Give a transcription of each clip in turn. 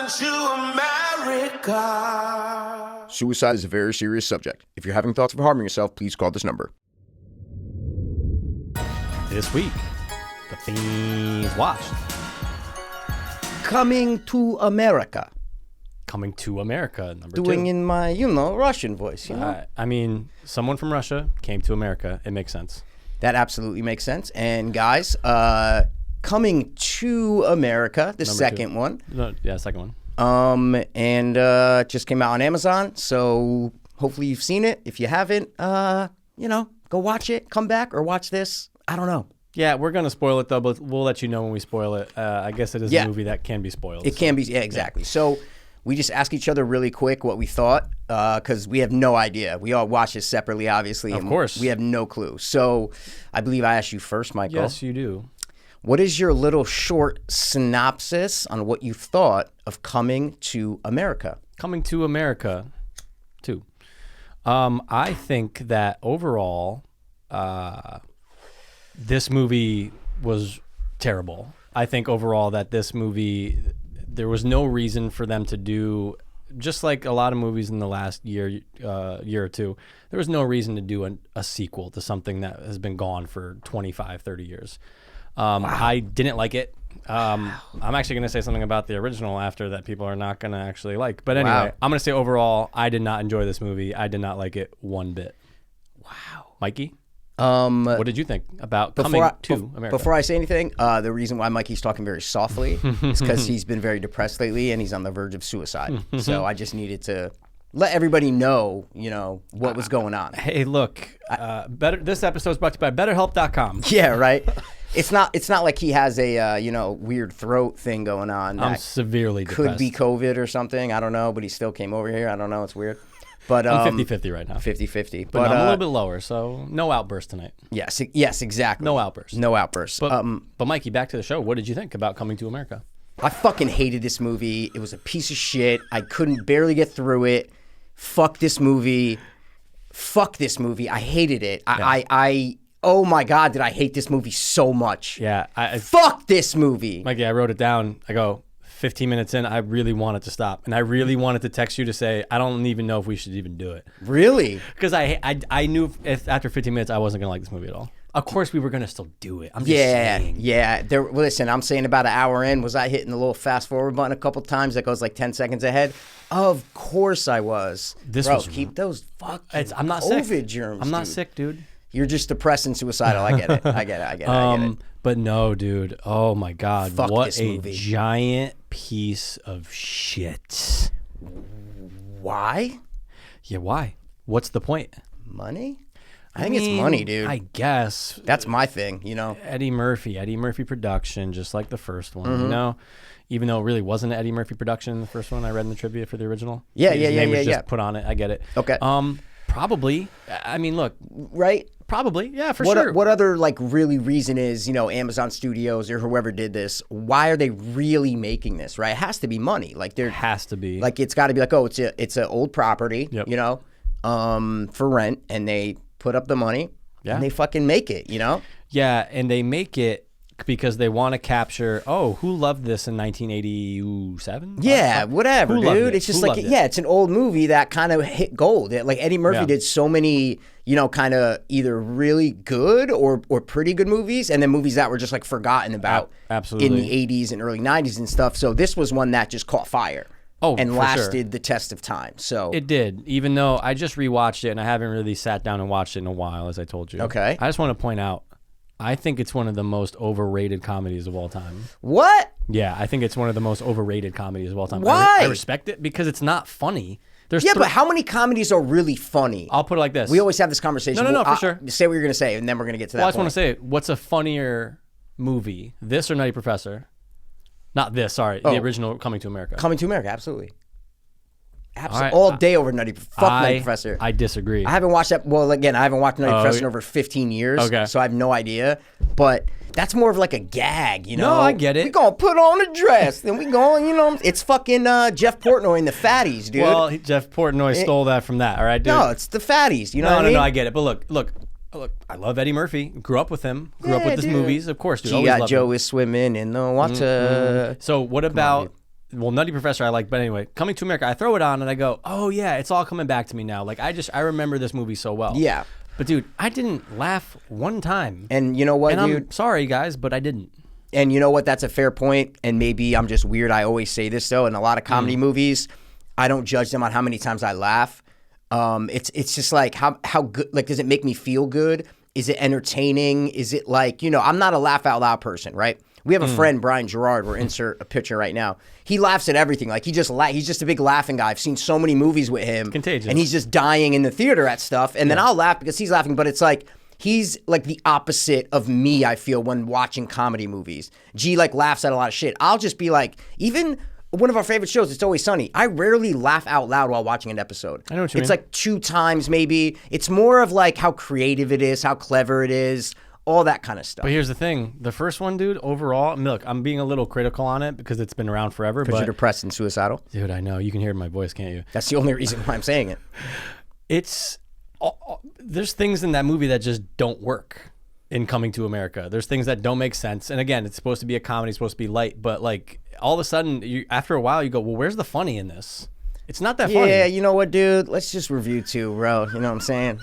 to America. Suicide is a very serious subject. If you're having thoughts of harming yourself, please call this number. This week, the Fiends watched Coming to America. Coming to America, number Doing 2. in my, Russian voice, I mean, someone from Russia came to America. It makes sense. That absolutely makes sense. And guys, Coming to America, the second one. No, yeah, second one. And just came out on Amazon. So hopefully you've seen it. If you haven't, go watch it, come back, or watch this. I don't know. Yeah, we're going to spoil it, though, but we'll let you know when we spoil it. I guess it is a movie that can be spoiled. It can be, yeah, exactly. Yeah. So we just ask each other really quick what we thought, because we have no idea. We all watch this separately, obviously. Of course. We have no clue. So I believe I asked you first, Michael. Yes, you do. What is your little short synopsis on what you thought of Coming to America? Coming to America 2. I think that overall, this movie was terrible. I think overall that this movie, there was no reason for them to do, just like a lot of movies in the last year or two, there was no reason to do a sequel to something that has been gone for 25, 30 years. Wow. I didn't like it. I'm actually going to say something about the original after that people are not going to actually like. But anyway, I'm going to say overall, I did not enjoy this movie. I did not like it one bit. Wow. Mikey? What did you think about Coming to America? Before I say anything, the reason why Mikey's talking very softly is because he's been very depressed lately and he's on the verge of suicide. So I just needed to let everybody know, what was going on. Hey, look, this episode is brought to you by BetterHelp.com. Yeah, right. It's not like he has a weird throat thing going on. I'm severely depressed. Could be COVID or something. I don't know, but he still came over here. I don't know. It's weird. But I'm 50-50 right now. 50-50. But I'm a little bit lower, so no outburst tonight. Yes, exactly. No outburst. No outburst. But Mikey, back to the show. What did you think about Coming to America? I fucking hated this movie. It was a piece of shit. I couldn't barely get through it. Fuck this movie. I hated it. Yeah. Oh my God, did I hate this movie so much. Yeah. Fuck this movie. Mikey, I wrote it down. I go, 15 minutes in, I really wanted to stop. And I really wanted to text you to say, I don't even know if we should even do it. Really? Because I knew if after 15 minutes, I wasn't going to like this movie at all. Of course, we were going to still do it. I'm just saying. Yeah. Listen, I'm saying about an hour in, was I hitting the little fast forward button a couple times that goes like 10 seconds ahead? Of course I was. Keep those fucking COVID germs. I'm not sick, dude. You're just depressed and suicidal. I get it. I get it. But no, dude. Oh my God. Fuck what this a movie. Giant piece of shit. Why? Yeah, why? What's the point? Money? I think it's money, dude. I guess. That's my thing, Eddie Murphy production, just like the first one, Even though it really wasn't an Eddie Murphy production in the first one, I read in the trivia for the original. Yeah. His name was just put on it. I get it. Okay. Probably. I mean, look. Right? Probably. Yeah, for sure. What other really reason is, Amazon Studios or whoever did this, why are they really making this, right? It has to be money. There has to be. It's got to be it's an old property, yep. For rent, and they put up the money and they fucking make it, Yeah, and they make it because they want to capture, who loved this in 1987? Yeah, whatever, dude. It's just it's an old movie that kind of hit gold. Eddie Murphy did so many, kind of either really good or pretty good movies, and then movies that were just forgotten about absolutely in the 80s and early 90s and stuff. So this was one that just caught fire. And lasted the test of time. So it did, even though I just rewatched it and I haven't really sat down and watched it in a while, as I told you. Okay. I just want to point out, I think it's one of the most overrated comedies of all time. What? Yeah, I think it's one of the most overrated comedies of all time. Why? I respect it because it's not funny. But how many comedies are really funny? I'll put it like this. We always have this conversation. No, for sure. Say what you're going to say, and then we're going to get to that I just want to say, what's a funnier movie, this or Nutty Professor? Not this, sorry. The original Coming to America. Coming to America, absolutely. All day over Nutty Professor. I disagree. I haven't watched that. Well, again, I haven't watched Nutty Professor in over 15 years. Okay. So I have no idea. But that's more of a gag, No, I get it. We gonna put on a dress, then we going, it's fucking Jeff Portnoy and the Fatties, dude. Well, Jeff Portnoy stole that from that, all right, dude? No, it's the Fatties, what I mean? No, I get it. But look, I love Eddie Murphy. Grew up with him. Grew up with his movies, of course, dude. G.I. Joe is swimming in the water. So what about well, Nutty Professor I like, but anyway, Coming to America, I throw it on and I go, oh yeah, it's all coming back to me now. Like I remember this movie so well. Yeah. But dude, I didn't laugh one time. And you know what, and dude? I'm sorry, guys, but I didn't. And you know what? That's a fair point. And maybe I'm just weird. I always say this though. In a lot of comedy movies, I don't judge them on how many times I laugh. It's just like how good. Like, does it make me feel good? Is it entertaining? Is it like, you know? I'm not a laugh out loud person, right? We have a friend, Brian Gerard. We're insert a picture right now. He laughs at everything. Like he's just a big laughing guy. I've seen so many movies with him. Contagious. And he's just dying in the theater at stuff. And then I'll laugh because he's laughing. But it's like he's like the opposite of me. I feel when watching comedy movies. G like laughs at a lot of shit. I'll just be like, even one of our favorite shows, It's Always Sunny. I rarely laugh out loud while watching an episode. I know what you mean. It's like 2 times maybe. It's more of like how creative it is, how clever it is. All that kind of stuff. But here's the thing. The first one, dude, overall, look, I'm being a little critical on it because it's been around forever. Because you're depressed and suicidal? Dude, I know. You can hear it in my voice, can't you? That's the only reason why I'm saying it. There's things in that movie that just don't work in Coming to America. There's things that don't make sense. And again, it's supposed to be a comedy, it's supposed to be light. But like all of a sudden, after a while, you go, well, where's the funny in this? It's not that funny. Yeah, you know what, dude? Let's just review 2, bro. You know what I'm saying?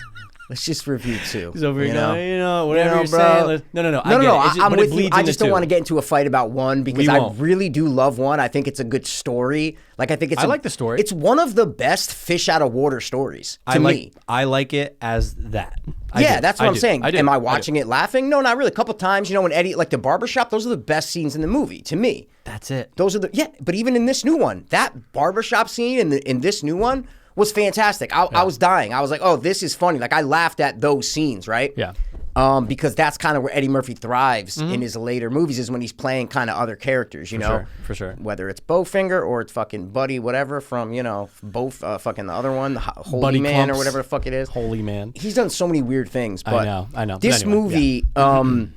Let's just review 2. He's over here, whatever you're bro. saying. No. I'm with you. I just don't want to get into a fight about 1 because I really do love 1. I think it's a good story. Like I like the story. It's one of the best fish out of water stories to me. I like it as that. That's what I'm saying. Am I watching it laughing? No, not really. A couple times, when Eddie, like the barbershop, those are the best scenes in the movie to me. That's it. Those are but even in this new one, that barbershop scene in this new one was fantastic. I was dying. I was like, oh, this is funny. Like I laughed at those scenes, right? Yeah. Because that's kind of where Eddie Murphy thrives in his later movies is when he's playing kind of other characters, For sure. Whether it's Bowfinger or it's fucking Buddy, whatever from, both fucking the other one, the Holy Buddy Man Clumps. or whatever the fuck it is. Holy Man. He's done so many weird things. But I know. This But anyway, movie,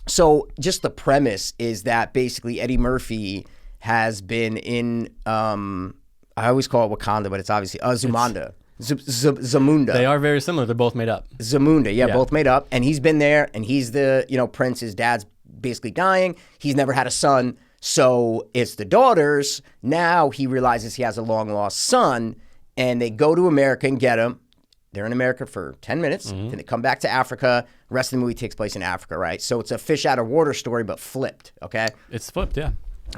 so just the premise is that basically Eddie Murphy has been in, I always call it Wakanda, but it's obviously Zamunda. Zamunda. They are very similar. They're both made up. Zamunda, both made up. And he's been there, and he's the, prince. His dad's basically dying. He's never had a son, so it's the daughters. Now he realizes he has a long-lost son, and they go to America and get him. They're in America for 10 minutes, then they come back to Africa. The rest of the movie takes place in Africa, right? So it's a fish out of water story, but flipped, okay? It's flipped, yeah.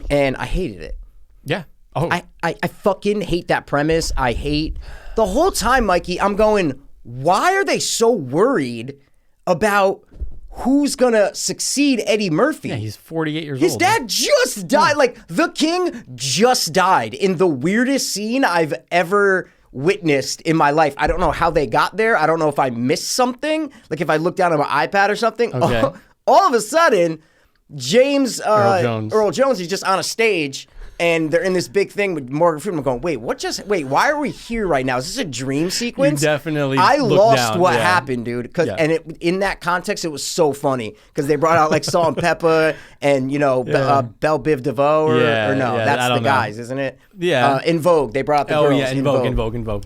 And I hated it. Yeah. Oh. I fucking hate that premise. I hate the whole time, Mikey. I'm going, why are they so worried about who's gonna succeed Eddie Murphy? Yeah, he's 48 years old. His dad just died. Like the king just died in the weirdest scene I've ever witnessed in my life. I don't know how they got there. I don't know if I missed something. Like if I looked down on my iPad or something. Okay. All of a sudden, Earl Jones is just on a stage. And they're in this big thing with Morgan Freeman going, wait, why are we here right now? Is this a dream sequence? You definitely I lost down. what happened, dude. And in that context, it was so funny because they brought out like Salt and Pepper and, Belle Biv DeVoe or no, that's the guys, isn't it? Yeah. In Vogue, they brought out the girls. Oh, yeah, in Vogue.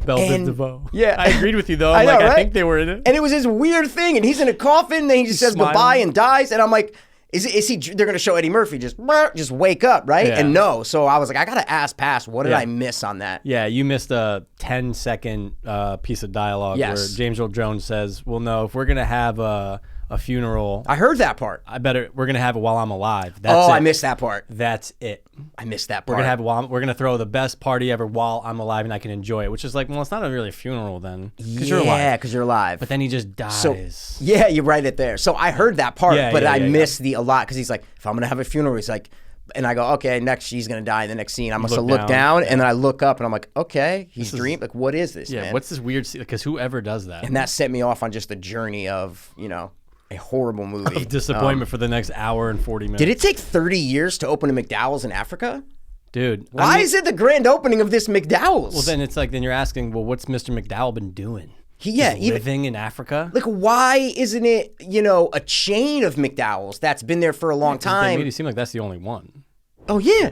Belle Biv DeVoe. Yeah. I agreed with you, though. I know, right? I think they were in it. And it was this weird thing. And he's in a coffin, and he just says goodbye and dies. And I'm like, is he? They're gonna show Eddie Murphy just wake up, right? Yeah. And no, so I was like, I gotta ask Pass, what did I miss on that? Yeah, you missed a 10-second piece of dialogue where James Earl Jones says, "Well, no, if we're gonna have a funeral, I heard that part. we're gonna have it while I'm alive." That's I it. missed that part. That's it. I missed that part. We're gonna throw the best party ever while I'm alive and I can enjoy it. Which is like, well, it's not really a funeral then, because you're alive. Yeah, because you're alive. But then he just dies. So, yeah, you write it there. So I heard that part, but I missed a lot because he's like, if I'm gonna have a funeral, he's like, and I go, okay, next she's gonna die in the next scene. I must have looked down, and then I look up, and I'm like, okay, he's dreaming. Like, what is this? Man? What's this weird? Because whoever does that, and that set me off on just the journey of a horrible movie. Of disappointment for the next hour and 40 minutes. Did it take 30 years to open a McDowell's in Africa? Dude. Why is it the grand opening of this McDowell's? Well, then it's like, then you're asking, well, what's Mr. McDowell been doing? Living in Africa? Like, why isn't it, a chain of McDowell's that's been there for a long time? They made it seem like that's the only one. Oh, yeah.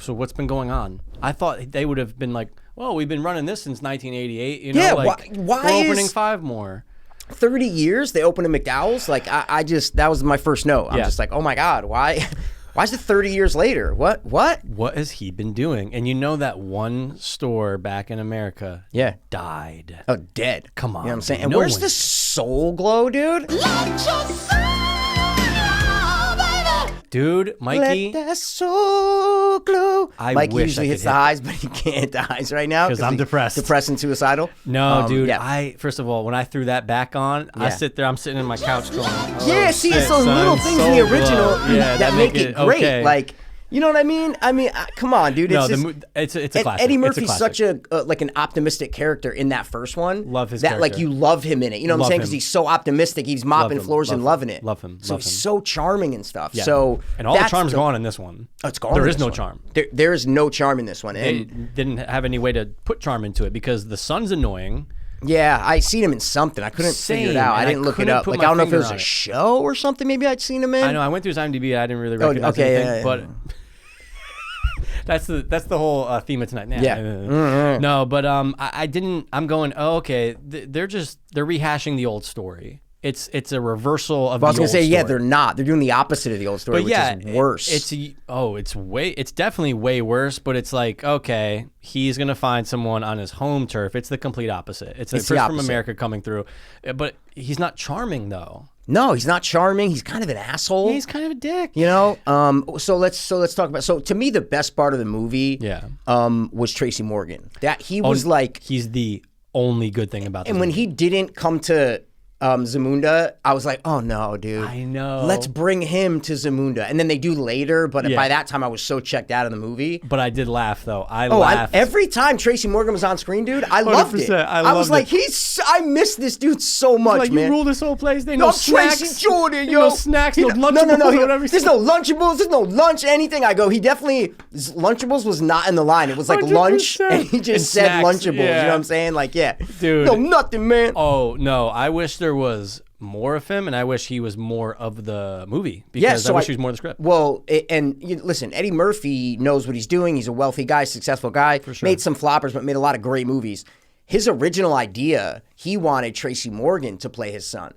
So what's been going on? I thought they would have been like, well, we've been running this since 1988. Why we're opening 5 more. 30 years they opened a McDowell's? Like, I just, that was my first note. I'm just like, oh my God, why Why is it 30 years later? What? What has he been doing? And you know that one store back in America died. Oh, dead. Come on. You know what I'm saying? And where's the Soul Glow, dude? Let your soul, baby. Dude, Mikey. Let that soul glow. Mikey wish usually I hits could the hit highs, but he can't hit the highs right now. Because I'm depressed. Depressed and suicidal. No, dude. Yeah. First of all, when I threw that back on, I'm sitting in my couch going, See, it's those little things in the original that make it great. Okay. Like, you know what I mean? Come on, dude. It's a classic. Eddie Murphy's such a like an optimistic character in that first one. Love his that character. like you love him in it. You know what I'm saying? Because he's so optimistic. He's mopping floors and loving it. Love him. So he's so charming and stuff. Yeah. So and all the charm's gone in this one. Oh, it's gone. There is no charm. There is no charm in this one. They didn't have any way to put charm into it because the son's annoying. Yeah, I seen him in something. I couldn't figure it out. I didn't look it up. Like I don't know if it was a show or something. Maybe I'd seen him in. I know. I went through his IMDb. I didn't really recognize anything. But that's the whole theme of tonight. No, but I didn't. I'm going. Oh, okay. They're rehashing the old story. It's a reversal of. Well, I was gonna say they're not. They're doing the opposite of the old story, which is worse. It's definitely way worse. But it's like, okay, he's gonna find someone on his home turf. It's the complete opposite. It's first from America coming through, but he's not charming though. No, he's not charming. He's kind of an asshole. Yeah, he's kind of a dick. You know. So let's talk about. So to me, the best part of the movie, was Tracy Morgan. That he was he's the only good thing about. And when he didn't come to Zamunda, I was like, oh no, dude. I know. Let's bring him to Zamunda. And then they do later, but by that time I was so checked out of the movie. But I did laugh though. I laughed. Every time Tracy Morgan was on screen, dude, I loved it. I was like, I miss this dude so much, like, man. You rule this whole place. They no snacks. Tracy Jordan, yo. No snacks, no Lunchables. No. There's no Lunchables. There's no lunch, anything. I go, Lunchables was not in the line. It was like 100%. Lunch, and he just said snacks, Lunchables. Yeah. You know what I'm saying? Like, yeah. Dude. No, nothing, man. Oh, no. I wish there was more of him, and I wish he was more of the movie because I wish he was more of the script. Well, listen, Eddie Murphy knows what he's doing. He's a wealthy guy, successful guy. For sure. Made some floppers, but made a lot of great movies. His original idea, he wanted Tracy Morgan to play his son.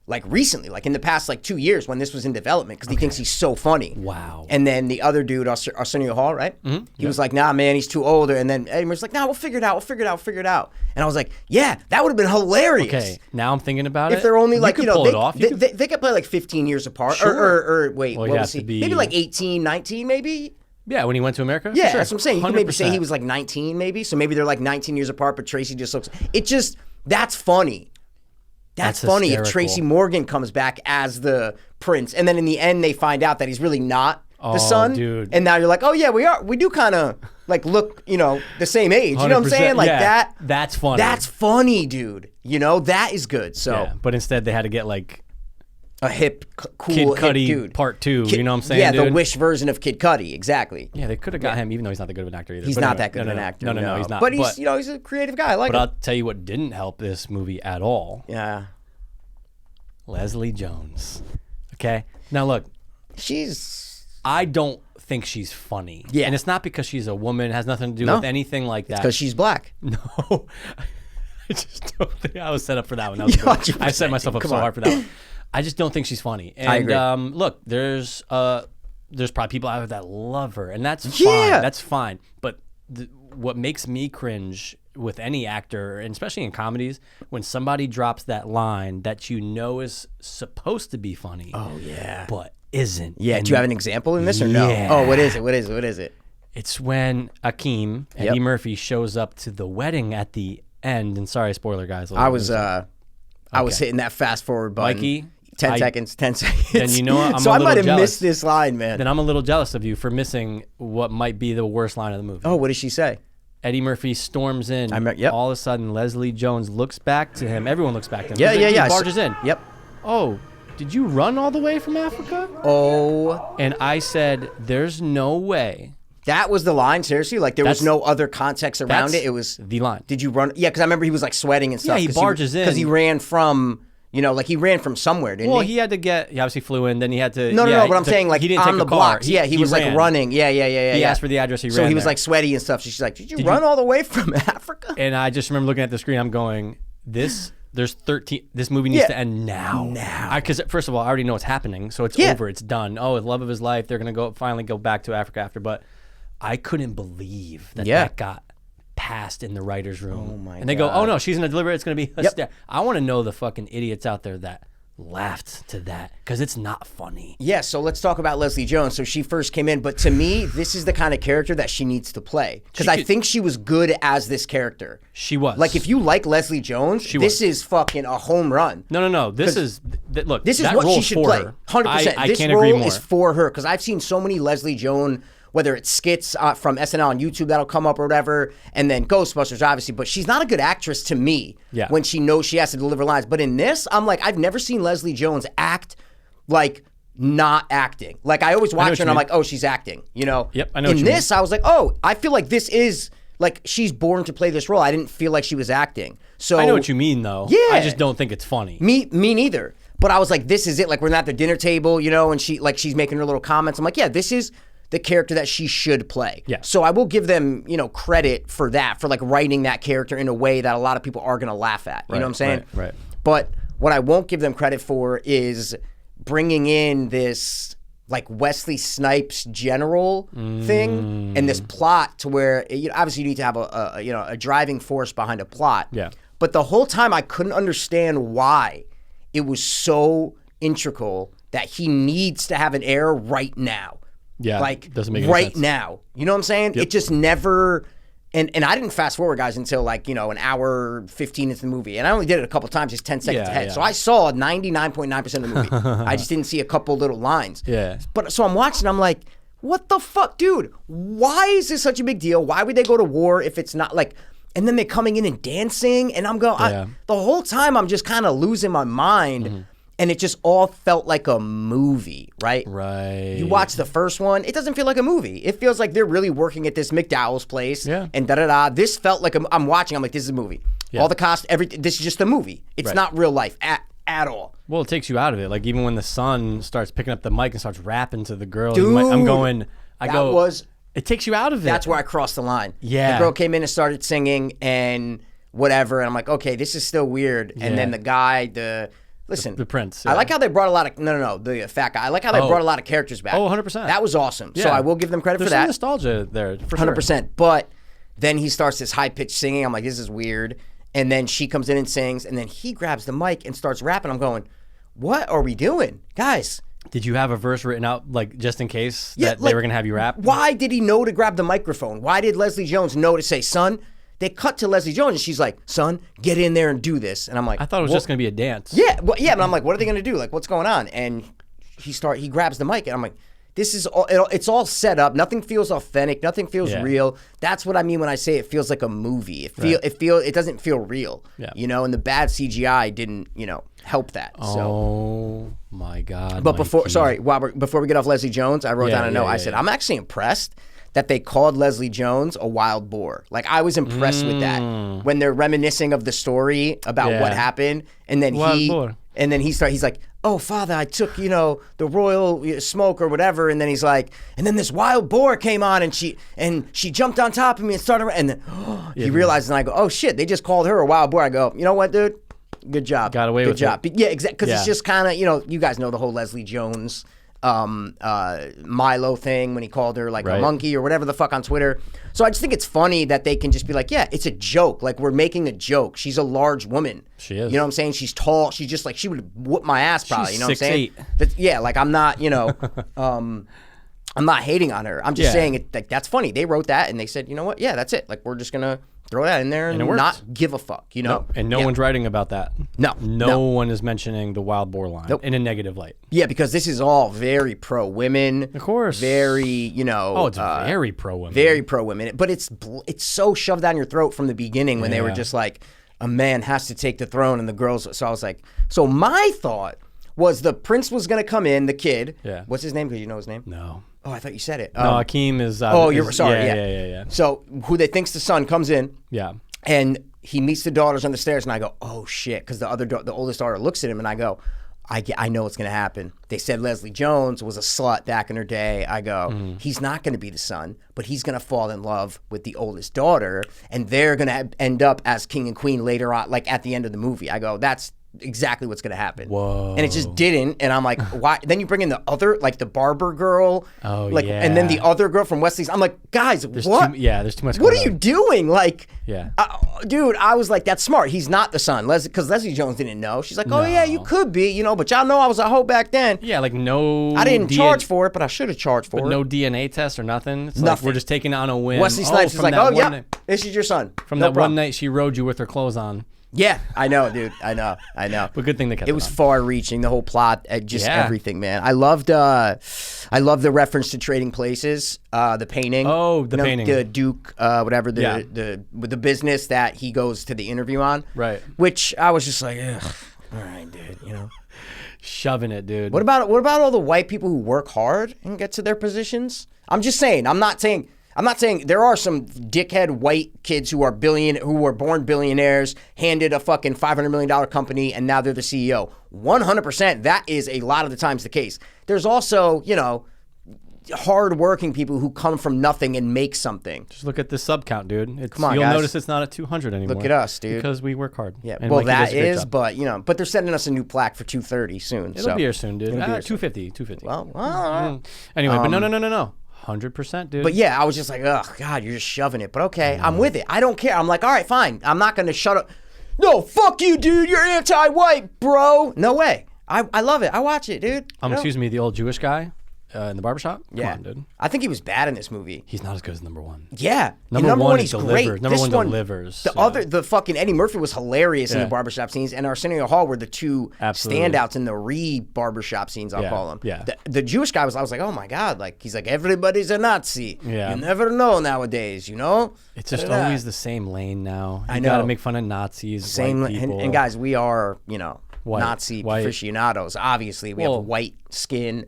Like recently, like in the past 2 years when this was in development, because he thinks he's so funny. Wow. And then the other dude, Arsenio Hall, right? Mm-hmm. He was like, nah, man, he's too older. And then Eddie Murphy's like, nah, we'll figure it out. And I was like, yeah, that would have been hilarious. Okay, now I'm thinking about it. If they're only you could pull it off. They could play 15 years apart. Sure. Or wait, what was he? Maybe 18, 19 maybe? Yeah, when he went to America? Yeah, sure. that's what I'm saying. You 100%. could maybe say he was 19 maybe. So maybe they're 19 years apart, but Tracy just looks... That's funny. That's funny hysterical. If Tracy Morgan comes back as the prince, and then in the end they find out that he's really not the son. Dude. And now you're like, oh yeah, we do kind of look, the same age. You know what I'm saying? That's funny. That's funny, dude. That is good. So, yeah, but instead they had to get a hip, cool Kid Cudi dude. Part 2. You know what I'm saying? Yeah, dude? The Wish version of Kid Cudi. Exactly. Yeah, they could have got him, even though he's not that good of an actor either. He's not that good of an actor. No, he's not. But he's a creative guy. I like him. But I'll tell you what didn't help this movie at all. Yeah. Leslie Jones. Okay? Now look. I don't think she's funny. Yeah. And it's not because she's a woman. It has nothing to do with anything like that. It's because she's black. No. I just don't think I was set up for that one. I set myself up hard for that one. I just don't think she's funny. And I agree. Look, there's probably people out there that love her, and that's fine. Yeah. That's fine. But what makes me cringe with any actor, and especially in comedies, when somebody drops that line that is supposed to be funny. Oh yeah. But isn't. Yeah. Do you have an example in this or no? Yeah. Oh, what is it? It's when Eddie Murphy shows up to the wedding at the end, and sorry, spoiler guys. I was hitting that fast forward button. Mikey, 10 seconds. Then you know what? I might have missed this line, man. Then I'm a little jealous of you for missing what might be the worst line of the movie. Oh, what does she say? Eddie Murphy storms in. All of a sudden, Leslie Jones looks back to him. Everyone looks back to him. Yeah. He barges in. Yep. Oh, did you run all the way from Africa? Oh. And I said, there's no way. That was the line, seriously? There was no other context around it? It was... the line. Did you run... Yeah, because I remember he was sweating and stuff. Yeah, he barges in. Because he ran from... he ran from somewhere, didn't he? Well, he had to get... He obviously flew in, then he had to... No, but I'm saying, he didn't on take the a car. blocks. He was ran. running. Yeah. He asked for the address, he ran So he was there. sweaty and stuff. So she's like, did you run all the way from Africa? And I just remember looking at the screen, I'm going, the There's 13. This movie needs to end now. Because first of all, I already know what's happening, so it's over. It's done. Oh, the love of his life. They're gonna finally go back to Africa after. But I couldn't believe that got passed in the writers' room. Oh my God. And they go, oh no, she's gonna deliver it. It's gonna be hysterical. I want to know the fucking idiots out there that laughed to that because it's not funny. Yeah, so let's talk about Leslie Jones. So she first came in, but to me, this is the kind of character that she needs to play because I think she was good as this character. She was. Like, if you like Leslie Jones, this is fucking a home run. No. This is look. This is what she should play. 100%. This can't agree role more. is for her because I've seen so many Leslie Jones, whether it's skits from SNL on YouTube that'll come up or whatever, and then Ghostbusters, obviously. But she's not a good actress to me when she knows she has to deliver lines. But in this, I'm like, I've never seen Leslie Jones act like not acting. Like, I always watch her and I'm like, oh, she's acting, you know? Yep, I know In this, I was like, oh, I feel like this is, like, she's born to play this role. I didn't feel like she was acting. So I know what you mean, though. Yeah. I just don't think it's funny. Me neither. But I was like, this is it. Like, we're at the dinner table, you know, and she's making her little comments. I'm like, yeah, this is the character that she should play. Yeah. So I will give them, you know, credit for that, for like writing that character in a way that a lot of people are going to laugh at. You know what I'm saying? Right. But what I won't give them credit for is bringing in this like Wesley Snipes general thing and this plot to where, you know, obviously you need to have a driving force behind a plot. Yeah. But the whole time I couldn't understand why it was so integral that he needs to have an heir right now. Yeah, like doesn't make any right sense. now. You know what I'm saying? Yep. It just never. And I didn't fast forward, guys, until like, you know, an hour 15 into the movie. And I only did it a couple times, just 10 seconds ahead. Yeah. So I saw 99.9% of the movie. I just didn't see a couple little lines. Yeah. But so I'm watching, I'm like, what the fuck, dude? Why is this such a big deal? Why would they go to war if it's not like, and then they're coming in and dancing, and I'm going, the whole time I'm just kind of losing my mind. And it just all felt like a movie, right? Right. You watch the first one, it doesn't feel like a movie. It feels like they're really working at this McDowell's place. Yeah. And da-da-da. This felt like I'm watching, I'm like, this is a movie. Yeah. All the cost, everything, this is just a movie. It's not real life at all. Well, it takes you out of it. Like, even when the son starts picking up the mic and starts rapping to the girl, Dude, it takes you out of it. That's where I crossed the line. Yeah. The girl came in and started singing and whatever. And I'm like, okay, this is still weird. And then the guy, listen, the prince. I like how they brought a lot of the fat guy. I like how they brought a lot of characters back. Oh, 100%. That was awesome. Yeah. So I will give them credit There's for that. some nostalgia there, for 100%. sure. But then he starts this high pitched singing. I'm like, this is weird. And then she comes in and sings, and then he grabs the mic and starts rapping. I'm going, what are we doing, guys? Did you have a verse written out, like, just in case that they were going to have you rap? Why did he know to grab the microphone? Why did Leslie Jones know to say, son? They cut to Leslie Jones, and she's like, son, get in there and do this. And I'm like, I thought it was just going to be a dance. Yeah, but I'm like, what are they going to do? Like, what's going on? And he grabs the mic, and I'm like, this is all, it's all set up. Nothing feels authentic. Nothing feels real. That's what I mean when I say it feels like a movie. It doesn't feel real. Yeah. You know, and the bad CGI didn't, you know, help that. Oh my God. But before we get off Leslie Jones, I wrote down a note. I said, I'm actually impressed that they called Leslie Jones a wild boar. Like, I was impressed with that when they're reminiscing of the story about what happened, and then he's like, oh, father, I took, you know, the royal smoke or whatever, and then he's like, and then this wild boar came on, and she jumped on top of me and started, and then he realizes, and I go, oh shit, they just called her a wild boar. I go, you know what, dude, good job, got away with it. Yeah, exactly, because it's just kind of, you know, you guys know the whole Leslie Jones Milo thing when he called her like a monkey or whatever the fuck on Twitter. So I just think it's funny that they can just be like, yeah, it's a joke. Like, we're making a joke. She's a large woman. She is. You know what I'm saying? She's tall. She's just like, she would whoop my ass probably. She's you know what I'm saying? 6'8". Yeah, like, I'm not, you know, I'm not hating on her. I'm just saying it, like, that's funny. They wrote that and they said, you know what? Yeah, that's it. Like, we're just gonna throw that in there and not give a fuck, you know? Nope. And no one's writing about that. No one is mentioning the wild boar line in a negative light. Yeah, because this is all very pro-women. Of course. Very, you know. Oh, it's very pro-women. Very pro-women. But it's so shoved down your throat from the beginning when they were just like, a man has to take the throne and the girls. So I was like, so my thought was the prince was going to come in, the kid. Yeah. What's his name? Because you know his name? No. Oh, I thought you said it. No, Akeem is. You're sorry. Yeah. So who they think's the son comes in. Yeah. And he meets the daughters on the stairs, and I go, oh shit, because the oldest daughter looks at him, and I go, I know what's going to happen. They said Leslie Jones was a slut back in her day. I go, he's not going to be the son, but he's going to fall in love with the oldest daughter, and they're going to end up as king and queen later on, like at the end of the movie. I go, that's exactly what's going to happen. Whoa. And it just didn't. And I'm like, why? Then you bring in the other, like the barber girl. Oh, like, yeah. And then the other girl from Wesley's. I'm like, guys, what? There's too much. What are you doing? Like, yeah. Dude, I was like, that's smart. He's not the son. Because Leslie Jones didn't know. She's like, oh, yeah, you could be, but y'all know I was a hoe back then. Yeah, like no. I didn't charge for it, but I should have charged for it. No DNA test or nothing. It's nothing. Like we're just taking it on a whim. Wesley Snipes is like, oh, yeah, this is your son. From that one night she rode you with her clothes on. Yeah, I know, dude. I know. But good thing they kept it. It was far-reaching, the whole plot, just everything, man. I loved the reference to Trading Places, the painting. Oh, the painting. The Duke, whatever, the business that he goes to the interview on. Right. Which I was just like, ugh, all right, dude, Shoving it, dude. What about all the white people who work hard and get to their positions? I'm just saying. I'm not saying there are some dickhead white kids who are born billionaires, handed a fucking $500 million company, and now they're the CEO. 100%, that is a lot of the times the case. There's also, hard-working people who come from nothing and make something. Just look at the sub count, dude. Come on, you'll guys. notice it's not at 200 anymore. Look at us, dude. Because we work hard. Yeah, and well, Mikey that does a great is, job. but they're sending us a new plaque for 230 soon. It'll be here soon, dude. 250. Well, anyway, but no. 100%, dude. But yeah, I was just like, oh, God, you're just shoving it. But okay, I'm with it. I don't care. I'm like, all right, fine. I'm not going to shut up. No, fuck you, dude. You're anti-white, bro. No way. I love it. I watch it, dude. Excuse me, the old Jewish guy in the barbershop? Come on, dude. I think he was bad in this movie. He's not as good as number one. Yeah. Number one he's delivers. great. Number this one delivers. The fucking Eddie Murphy was hilarious in the barbershop scenes, and Arsenio Hall were the two standouts in the barbershop scenes, I'll call them. Yeah. The Jewish guy I was like, oh my God, like he's like, everybody's a Nazi. Yeah. You never know nowadays, It's just always the same lane now. You I know. gotta make fun of Nazis, white people. And guys, we are, White. Nazi aficionados. Obviously, we have white skin.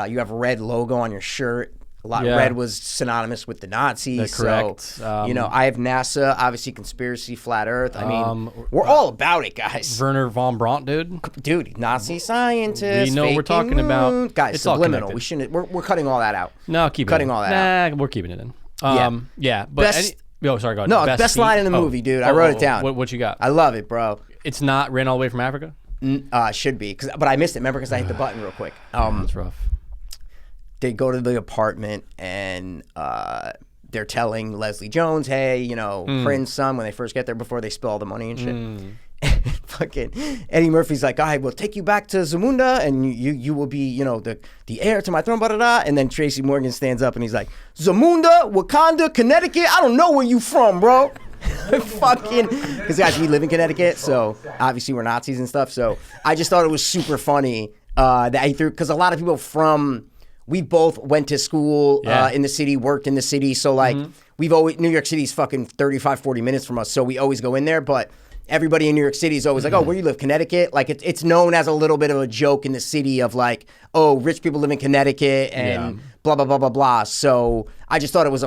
You have a red logo on your shirt. Red was synonymous with the Nazis. That's correct. So, I have NASA, obviously conspiracy, flat Earth. I mean, we're all about it, guys. Werner von Braun, dude. Dude, Nazi scientists. We know what we're talking about. Guys, it's subliminal. We shouldn't. We're cutting all that out. No, keep cutting all that out. Nah, we're keeping it in. Yeah. But sorry, go ahead. No, best line in the movie, dude. I wrote it down. What you got? I love it, bro. It's not Ran All the Way from Africa? Should be, but I missed it. Remember, because I hit the button real quick. That's rough. They go to the apartment and they're telling Leslie Jones, hey, Prince, son, when they first get there before they spill all the money and shit. And fucking Eddie Murphy's like, all right, we'll take you back to Zamunda and you will be, the heir to my throne, blah, blah, blah. And then Tracy Morgan stands up and he's like, Zamunda, Wakanda, Connecticut, I don't know where you from, bro. Fucking, because guys, we live in Connecticut, so obviously we're Nazis and stuff. So I just thought it was super funny that he threw, because a lot of people we both went to school in the city, worked in the city. So like New York City's fucking 35, 40 minutes from us. So we always go in there. But everybody in New York City is always like, oh, where you live, Connecticut? Like it's known as a little bit of a joke in the city of like, oh, rich people live in Connecticut and blah, blah, blah, blah, blah. So I just thought it was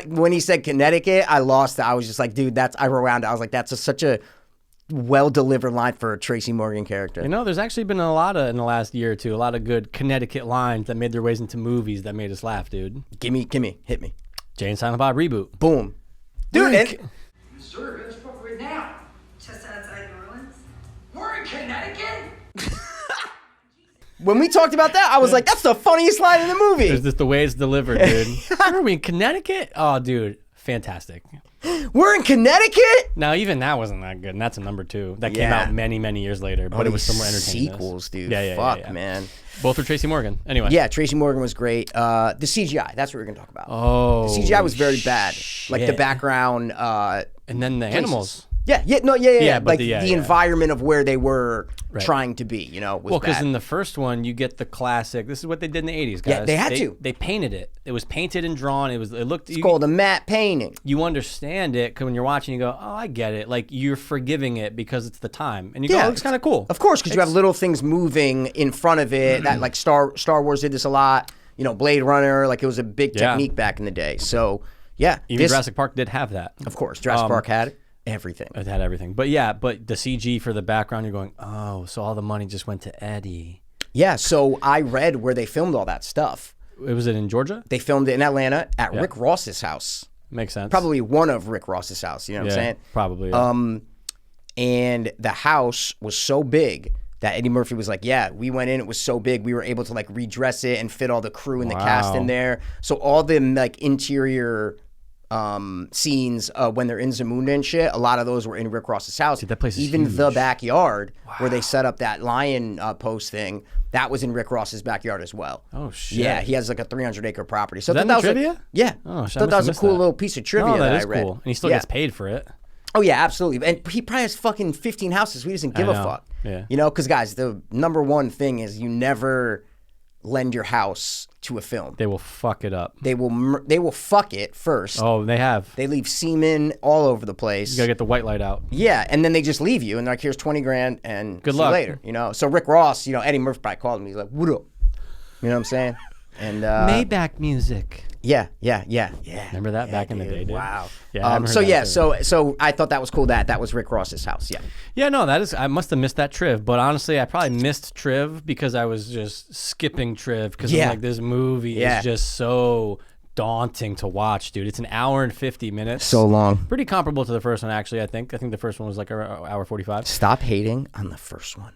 when he said Connecticut, I lost it. I was just like, dude, I wrote around it. I was like, that's such a well-delivered line for a Tracy Morgan character. There's actually been a lot in the last year or two, a lot of good Connecticut lines that made their ways into movies that made us laugh, dude. Gimme, hit me. Jay and Silent Bob reboot. Boom. Dude, Sir, let's fuck right now. Just outside New Orleans? We're in Connecticut? when we talked about that, I was like, that's the funniest line in the movie. There's just the way it's delivered, dude. Are we in Connecticut? Oh, dude, fantastic. We're in Connecticut? Now, even that wasn't that good, and that's a number 2. That came out many, many years later, but it was some more entertaining. Sequels, dude. Yeah, Fuck, man. Both were Tracy Morgan. Anyway. Yeah, Tracy Morgan was great. The CGI, that's what we're going to talk about. Oh, the CGI was very bad. shit. Like the background. And then the animals. Yeah. But like the environment of where they were trying to be, was well, because bad. in the first one, you get the classic. This is what they did in the 80s, guys. Yeah, they had to. They painted it. It was painted and drawn. It looked. It's called a matte painting. You understand it because when you're watching, you go, "Oh, I get it." Like you're forgiving it because it's the time, and you go, "Oh, it's kind of cool." Of course, because you have little things moving in front of it. That like Star Wars did this a lot. Blade Runner, like it was a big technique back in the day. So yeah, even Jurassic Park did have that. Of course, Jurassic Park had it. everything. It had everything. But yeah, but the CG for the background, you're going, oh, so all the money just went to Eddie. Yeah, so I read where they filmed all that stuff. Was it in Georgia? They filmed it in Atlanta at Rick Ross's house. Makes sense. Probably one of Rick Ross's house, you know what I'm saying? Probably. Yeah. And the house was so big that Eddie Murphy was like, yeah, we went in, it was so big, we were able to like redress it and fit all the crew and the cast in there. So all the like interior scenes when they're in Zamunda and shit, a lot of those were in Rick Ross's house. Dude, that place is even huge. the backyard where they set up that lion post thing, that was in Rick Ross's backyard as well. Oh shit. Yeah, he has like a 300-acre property. So Is that in the trivia? Yeah. Oh, shit, I thought that was a cool little piece of trivia that I read. Cool. And he still gets paid for it. Oh yeah, absolutely. And he probably has fucking 15 houses. He doesn't give a fuck. Yeah. You know, because guys, the number one thing is you never lend your house to a film. They will fuck it up. They will fuck it first. Oh, they have. They leave semen all over the place. You gotta get the white light out. Yeah, and then they just leave you, and they're like, here's 20 grand, and good see luck you later. You know, so Rick Ross, you know, Eddie Murphy probably called him. He's like, what up? You know what I'm saying? And Maybach music. Yeah. Remember that back in the day, dude? Wow. Yeah. So I thought that was cool. That was Rick Ross's house. Yeah. Yeah, no, that is. I must have missed that Triv, but honestly, I probably missed Triv because I was just skipping Triv because I'm like, this movie is just so daunting to watch, dude. It's an hour and 50 minutes. So long. Pretty comparable to the first one, actually. I think the first one was like an hour 45. Stop hating on the first one.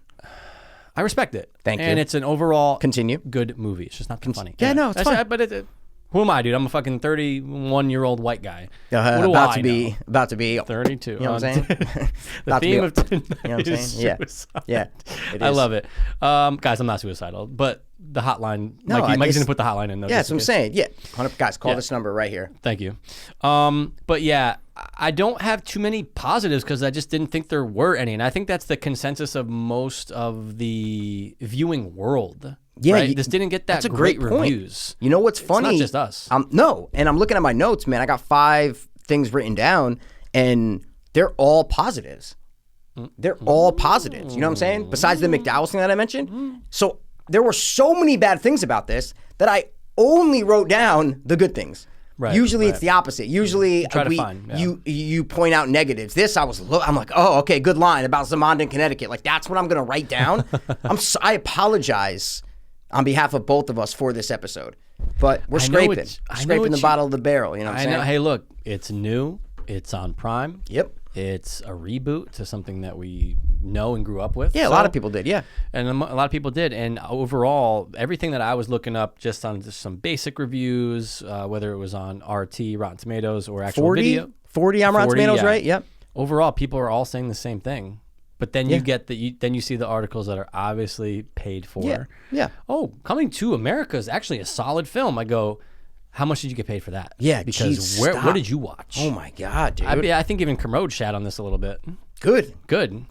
I respect it. Thank you. And it's an overall Continue. good movie. It's just not that funny. Yeah, no, it's fine. But who am I, dude? I'm a fucking 31-year-old white guy. What do about I to be know? about to be 32. You know what I'm saying? The theme of tonight you know what I'm is saying? suicide. Yeah. It I is. love it. Guys, I'm not suicidal, but the hotline. No, Mike's going to put the hotline in, though. Yeah, that's just what in I'm case. saying. Yeah. Guys, call this number right here. Thank you. But yeah, I don't have too many positives because I just didn't think there were any. And I think that's the consensus of most of the viewing world. Yeah, right? This didn't get that that's a great great point. reviews. You know what's funny? It's not just us. No, and I'm looking at my notes, man. I got 5 things written down, and they're all positives. They're all positives. You know what I'm saying? Besides the McDowell's thing that I mentioned. So there were so many bad things about this that I only wrote down the good things. Right, Usually it's the opposite. Usually you point out negatives. This I'm like, oh, okay, good line about Zamunda, Connecticut. Like that's what I'm gonna write down. I apologize on behalf of both of us for this episode, but we're scraping the bottom of the barrel. You know what I'm saying? Hey, look, it's new. It's on Prime. Yep. It's a reboot to something that we know and grew up with. Yeah, a lot of people did. Yeah. And a lot of people did. And overall, everything that I was looking up just on just some basic reviews, whether it was on RT, Rotten Tomatoes, or actual video. 40 on Rotten Tomatoes, right? Yep. Overall, people are all saying the same thing. But then you get then you see the articles that are obviously paid for. Yeah. Oh, Coming to America is actually a solid film. I go, how much did you get paid for that? Yeah, because what did you watch? Oh my God, dude. I think even Kermode shat on this a little bit. Good.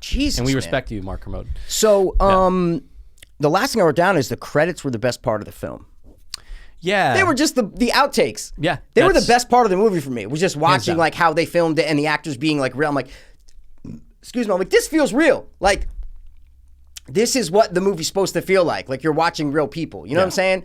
Jesus, and we respect you, Mark Kermode. So, the last thing I wrote down is the credits were the best part of the film. Yeah, they were just the outtakes. Yeah, they were the best part of the movie for me. It was just watching like how they filmed it and the actors being like real. I'm like, excuse me, I'm like, this feels real. Like, this is what the movie's supposed to feel like. Like you're watching real people. You know what I'm saying?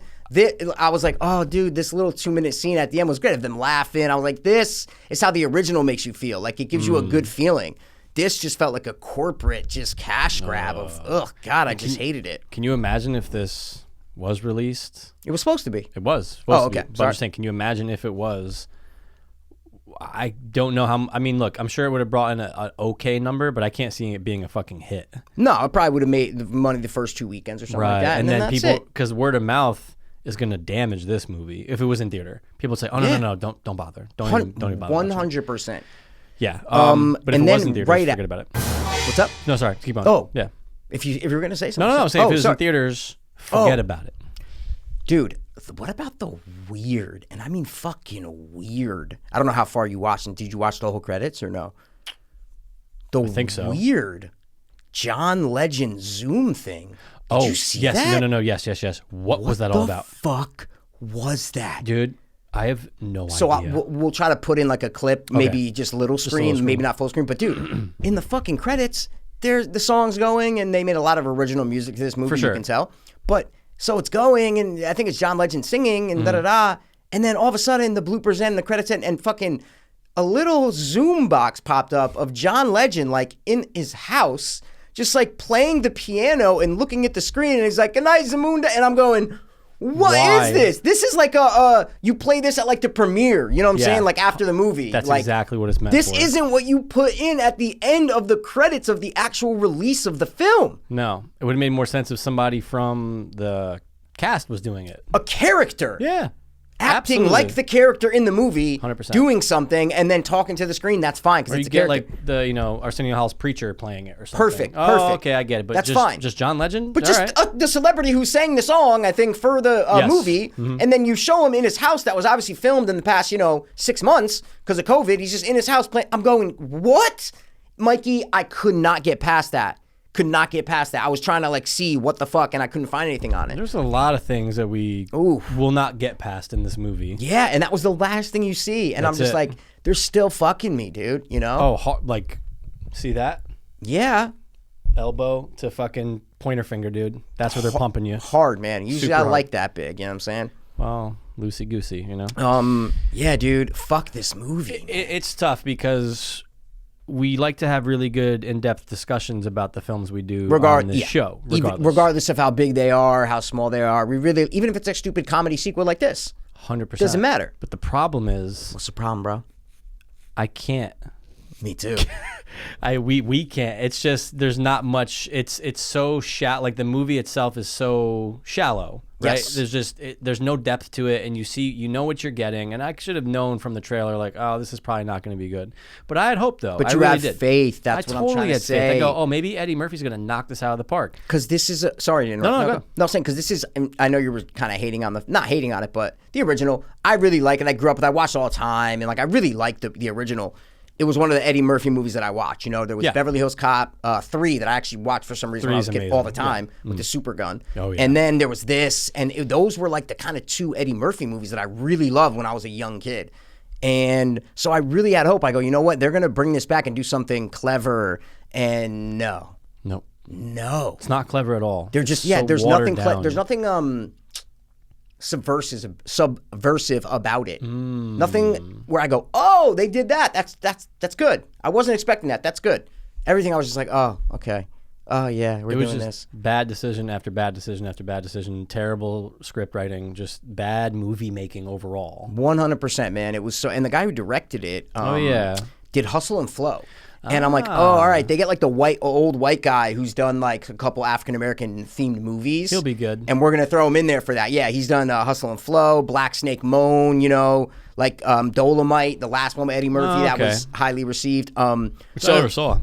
I was like, oh, dude, this little 2-minute scene at the end was great. Of them laughing. I was like, this is how the original makes you feel. Like it gives you a good feeling. This just felt like a corporate just cash grab of, God, I just hated it. Can you imagine if this was released? It was supposed to be. It was. Okay. But I'm just saying, can you imagine if it was? I don't know how. I mean, look, I'm sure it would have brought in an okay number, but I can't see it being a fucking hit. No, it probably would have made the money the first 2 weekends or something like that. And then that's people, it. because word of mouth is going to damage this movie if it was in theater. People would say, "Oh no, don't bother, don't even bother." 100%. Yeah. But if it was in theaters, right forget about it. What's up? No, sorry, keep on. Oh, yeah. If you were gonna say something, No. I'm saying if it was in theaters, forget about it. Dude, what about the weird, and I mean fucking weird? I don't know how far you watched, and did you watch the whole credits or no? I think so. Weird John Legend Zoom thing. Did you see yes, that? no, yes. What was that all about? Fuck was that, dude? I have no idea. So we'll try to put in like a clip, maybe just little screen, maybe not full screen. But dude, in the fucking credits, there's the songs going, and they made a lot of original music to this movie. For sure. You can tell. But so it's going, and I think it's John Legend singing, and da-da-da. And then all of a sudden, the bloopers end, the credits end, and fucking a little Zoom box popped up of John Legend, like in his house, just like playing the piano and looking at the screen. And he's like, "Good night, Zamunda." And I'm going, "What is this? This is like you play this at like the premiere, you know what I'm saying? Like after the movie. That's like, exactly what it's meant this for. This isn't what you put in at the end of the credits of the actual release of the film. No, it would have made more sense if somebody from the cast was doing it. A character. Yeah. Acting Absolutely. like the character in the movie, 100%. doing something, and then talking to the screen. That's fine because Or it's you a get character. like the Arsenio Hall's preacher playing it or something. Perfect. Okay, I get it. But That's just, fine. Just John Legend. But All just right. the celebrity who sang the song, I think, for the Yes. movie, and then you show him in his house that was obviously filmed in the past, 6 months because of COVID. He's just in his house playing. I'm going, what? Mikey, I could not get past that. Could not get past that. I was trying to like see what the fuck, and I couldn't find anything on it. There's a lot of things that we will not get past in this movie. Yeah, and that was the last thing you see, and That's I'm just it. like, they're still fucking me, dude. Oh, like, see that? Yeah. Elbow to fucking pointer finger, dude. That's where they're pumping you. Hard, man. Usually Super I hard. like that big, you know what I'm saying? Well, loosey goosey, you know. Yeah, dude. Fuck this movie. It's tough because we like to have really good in-depth discussions about the films we do on this show. Regardless of how big they are, how small they are, we really, even if it's a stupid comedy sequel like this, 100%. doesn't matter. But the problem is, What's the problem, bro? I can't. Me too. We can't. It's just there's not much. It's so shallow. Like the movie itself is so shallow, right? Yes. There's just there's no depth to it, and you know what you're getting. And I should have known from the trailer, like, oh, this is probably not going to be good. But I had hope though. But I you really have did. faith. That's I what totally I'm trying to had say. faith. I go, oh, maybe Eddie Murphy's going to knock this out of the park. Because this is sorry to interrupt. No, go ahead. I'm saying because this is. I know you were kind of hating on not hating on it, but the original. I really like it. I grew up with. I watched it all the time, and like I really liked the original. It was one of the Eddie Murphy movies that I watched. There was Beverly Hills Cop 3 that I actually watched for some reason when I was a kid all the time with the super gun. Oh, yeah. And then there was this, and those were like the kind of two Eddie Murphy movies that I really loved when I was a young kid. And so I really had hope. I go, you know what? They're going to bring this back and do something clever. And no. It's not clever at all. They're just, So there's watered nothing, down. there's nothing subversive about it. Nothing where I go, oh, they did that. That's good. I wasn't expecting that. That's good. Everything I was just like, oh, okay. Oh yeah, we're It was doing just this. bad decision after bad decision after bad decision. Terrible script writing. Just bad movie making overall. 100%, man. It was so, and the guy who directed it, did Hustle and Flow. And I'm like, oh, all right. They get like the old white guy who's done like a couple African American themed movies. He'll be good. And we're gonna throw him in there for that. Yeah, he's done Hustle and Flow, Black Snake Moan. Like Dolomite, the last one with Eddie Murphy that was highly received. Which I never saw.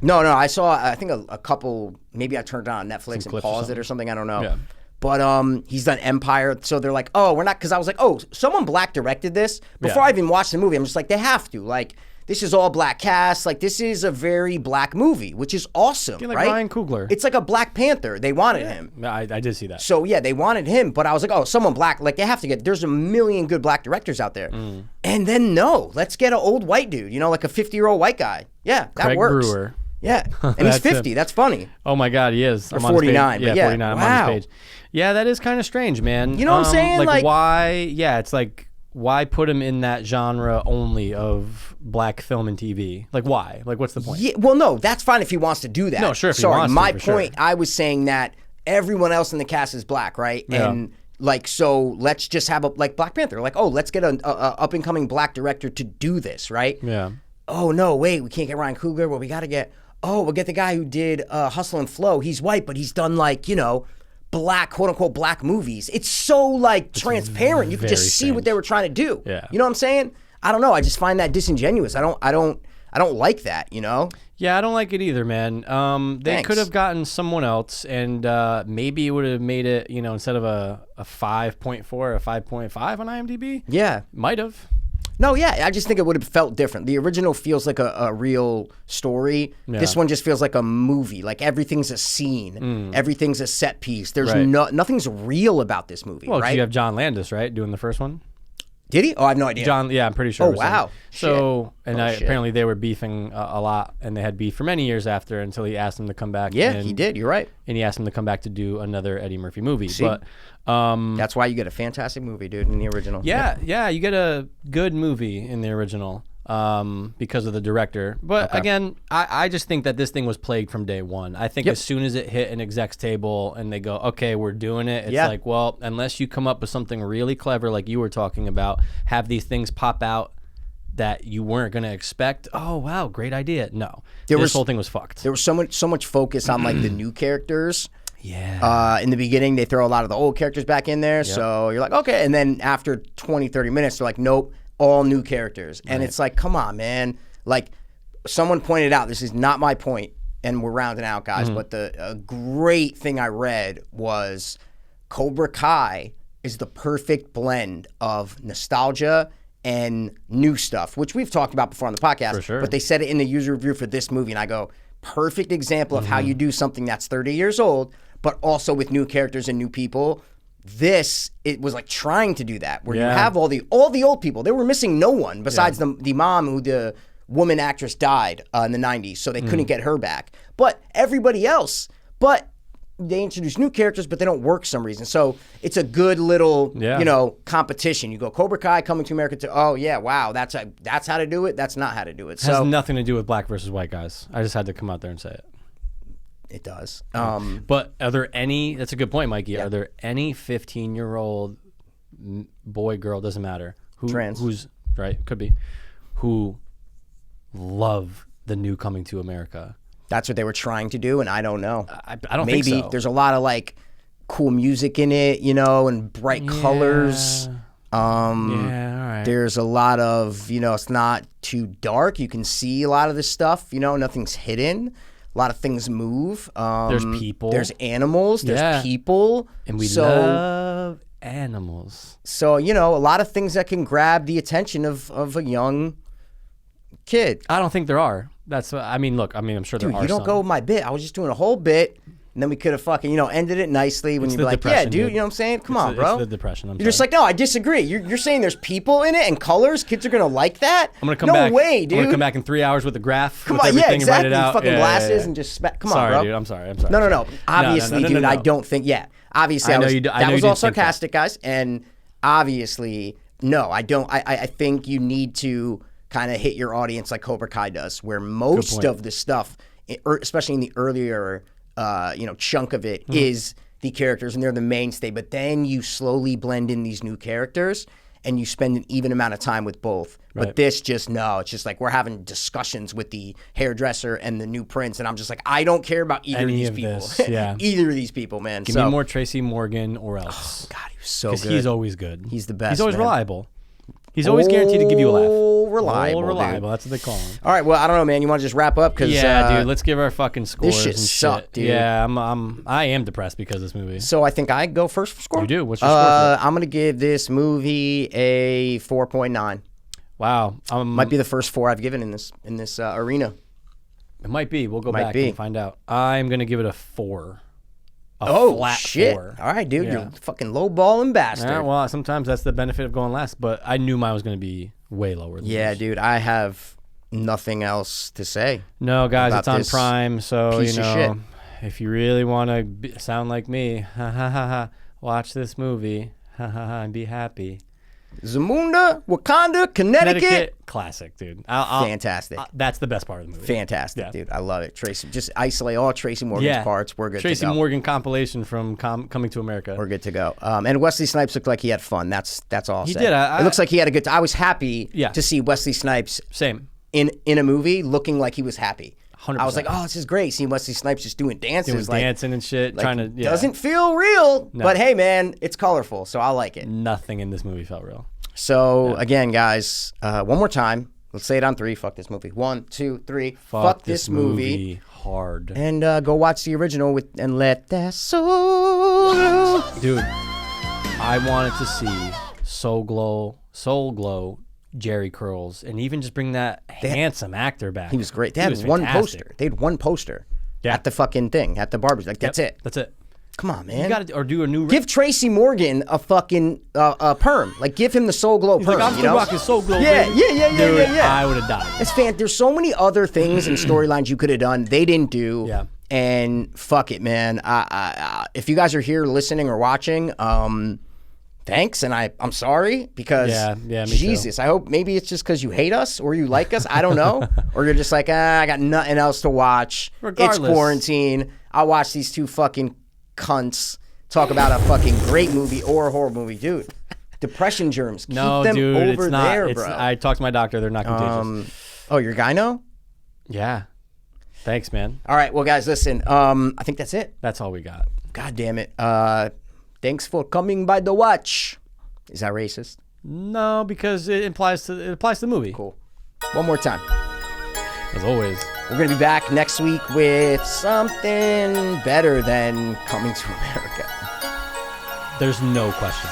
No, I saw. I think a couple. Maybe I turned it on Netflix and paused it or something. I don't know. Yeah. But he's done Empire, so they're like, oh, we're not, because I was like, oh, someone black directed this. Before I even watched the movie, I'm just like, they have to. Like, this is all black cast. Like, this is a very black movie, which is awesome, Like right? Ryan Coogler. It's like a Black Panther. They wanted him. I did see that. So, yeah, they wanted him, but I was like, oh, someone black. Like, they have to there's a million good black directors out there. And then, no, let's get an old white dude, like a 50-year-old white guy. Yeah, that Craig works. Brewer. Yeah, and he's 50. That's funny. Oh my God, he is. Or 49. Yeah, but yeah, 49. I'm wow. on his page. Yeah, that is kind of strange, man. You know what I'm saying? Like, Like- why? Yeah, it's like, why put him in that genre only of black film and TV? Like, why? Like, what's the point? Yeah, well, no, that's fine if he wants to do that. No, sure, if he Sorry, wants to, my for sure. point, I was saying that everyone else in the cast is black, right? Yeah. And like, so let's just have like Black Panther. Like, oh, let's get a up and coming black director to do this, right? Yeah. Oh no, wait, we can't get Ryan Coogler. Well, we got to get. Oh, we'll get the guy who did Hustle and Flow. He's white, but he's done like black, quote unquote, black movies. It's so like transparent. You can just see what they were trying to do. Yeah. You know what I'm saying? I don't know. I just find that disingenuous. I don't like that. Yeah, I don't like it either, man. They Thanks. could have gotten someone else, and maybe it would have made it, instead of a 5.4 or a 5.5 on IMDb. Yeah. Might have. No, yeah, I just think it would have felt different. The original feels like a real story. Yeah. This one just feels like a movie. Like everything's a scene, everything's a set piece. There's Right. nothing's real about this movie, Well, 'cause right? you have John Landis, right, doing the first one. Did he? Oh, I have no idea. John, yeah, I'm pretty sure. Oh, it was him. wow. So, Shit. and Oh, shit. apparently they were beefing a lot, and they had beef for many years after until he asked him to come back. Yeah, and, he did. You're right. And he asked him to come back to do another Eddie Murphy movie. See? But That's why you get a fantastic movie, dude, in the original. yeah, you get a good movie in the original. because of the director. But again, I just think that this thing was plagued from day one. I think as soon as it hit an exec's table and they go, okay, we're doing it, it's like, well, unless you come up with something really clever like you were talking about, have these things pop out that you weren't going to expect. Oh, wow, great idea. No, this whole thing was fucked. There was so much focus on like the new characters. Yeah. In the beginning, they throw a lot of the old characters back in there. So you're like, okay. And then after 20, 30 minutes, they're like, nope, all new characters. And it's like, come on, man. Like, someone pointed out, this is not my point, and we're rounding out, guys, but a great thing I read was Cobra Kai is the perfect blend of nostalgia and new stuff, which we've talked about before on the podcast. For sure. But they said it in the user review for this movie, and I go, perfect example of how you do something that's 30 years old, but also with new characters and new people. It was like trying to do that, where you have all the old people. They were missing no one besides the mom, who the woman actress died in the 90s, so they couldn't get her back. But everybody else, they introduce new characters, but they don't work for some reason. So it's a good little, competition. You go Cobra Kai coming to America to, oh yeah, wow, that's how to do it. That's not how to do it. It has nothing to do with black versus white guys. I just had to come out there and say it. It does. But are there any, that's a good point, Mikey. Are there any 15-year-old boy, girl, doesn't matter. Trans. Who's, right, could be, who love the new Coming to America? That's what they were trying to do, and I don't know. I don't think so. Maybe there's a lot of like cool music in it, and bright colors. All right. There's a lot of, it's not too dark. You can see a lot of this stuff, nothing's hidden. A lot of things move. There's people. There's animals. There's people. And we love animals. So, a lot of things that can grab the attention of a young kid. I don't think there are. Look, I'm sure there are you don't some. go with my bit. I was just doing a whole bit, and then we could have fucking, ended it nicely when you'd be like, yeah, dude, you know what I'm saying? Come on, bro. It's the depression. You're just like, no, I disagree. You're saying there's people in it and colors? Kids are going to like that? I'm going to come back. No way, dude. I'm going to come back in 3 hours with a graph. Come with on, everything yeah, exactly. And write it out. Fucking glasses and just come on, bro. Sorry, dude. I'm sorry. No. Obviously, dude, I don't think, obviously, that was all sarcastic, guys. And obviously, no, I don't. I think you need to kind of hit your audience like Cobra Kai does, where most of the stuff, especially in the earlier, chunk of it, is the characters, and they're the mainstay. But then you slowly blend in these new characters, and you spend an even amount of time with both. Right. But this it's just like we're having discussions with the hairdresser and the new prince, and I'm just like, I don't care about either of these people. Either of these people, man. Give me more Tracy Morgan or else. Oh, God, he was so good. Because he's always good. He's the best. He's always man. Reliable. He's always guaranteed to give you a laugh. Reliable. Reliable. That's what they call him. All right. Well, I don't know, man. You want to just wrap up? Cause, dude. Let's give our fucking scores. This shit and sucked, dude. Yeah, I am depressed because of this movie. So I think I go first for score. You do. What's your score? I'm gonna give this movie a 4.9. Wow. Might be the first 4 I've given in this arena. It might be. We'll go back and find out. I'm gonna give it a 4. Flat shit. 4. All right, dude. You're a fucking low-balling bastard. Yeah, well, sometimes that's the benefit of going last, but I knew mine was going to be way lower than this. Dude. I have nothing else to say. No, guys, it's on Prime, so, piece of shit. If you really want to sound like me, watch this movie, and be happy. Zamunda, Wakanda, Connecticut. Classic, dude. Fantastic. That's the best part of the movie. Fantastic, dude. I love it. Tracy, just isolate all Tracy Morgan's parts. We're good to go. Tracy Morgan compilation from Coming to America. We're good to go. And Wesley Snipes looked like he had fun. That's all I'll say. He did. It looks like he had a good time. I was happy to see Wesley Snipes in a movie looking like he was happy. 100%. I was like, oh, this is great. Seeing Wesley Snipes just doing dances. Dancing and shit. Trying to, doesn't feel real, but hey, man, it's colorful, so I like it. Nothing in this movie felt real. So, again, guys, one more time. Let's say it on 3. Fuck this movie. 1, 2, 3. Fuck this movie. Hard. And go watch the original and let that soul. Dude, I wanted to see Soul Glow, Jerry Curls, and even just bring that handsome actor back. He was great. They had one poster. They had one poster at the fucking thing, at the barber's. Like, that's it. That's it. Come on, man. You got to do a new. Give Tracy Morgan a fucking perm. Like, give him the Soul Glow perm. I'm still rocking Soul Glow. Yeah. I would have died. It's There's so many other things and storylines you could have done. They didn't do. Yeah. And fuck it, man. If you guys are here listening or watching, thanks, and I'm sorry because me Jesus, too. I hope maybe it's just because you hate us or you like us. I don't know. Or you're just like, I got nothing else to watch. Regardless. It's quarantine. I'll watch these two fucking cunts talk about a fucking great movie or a horror movie. Dude, depression germs. Keep them over it's not, there, bro. I talked to my doctor. They're not contagious. Oh, your gyno? Yeah. Thanks, man. All right, well, guys, listen. I think that's it. That's all we got. God damn it. Thanks for coming by the watch. Is that racist? No, because it applies to the movie. Cool. One more time. As always. We're going to be back next week with something better than Coming to America. There's no question.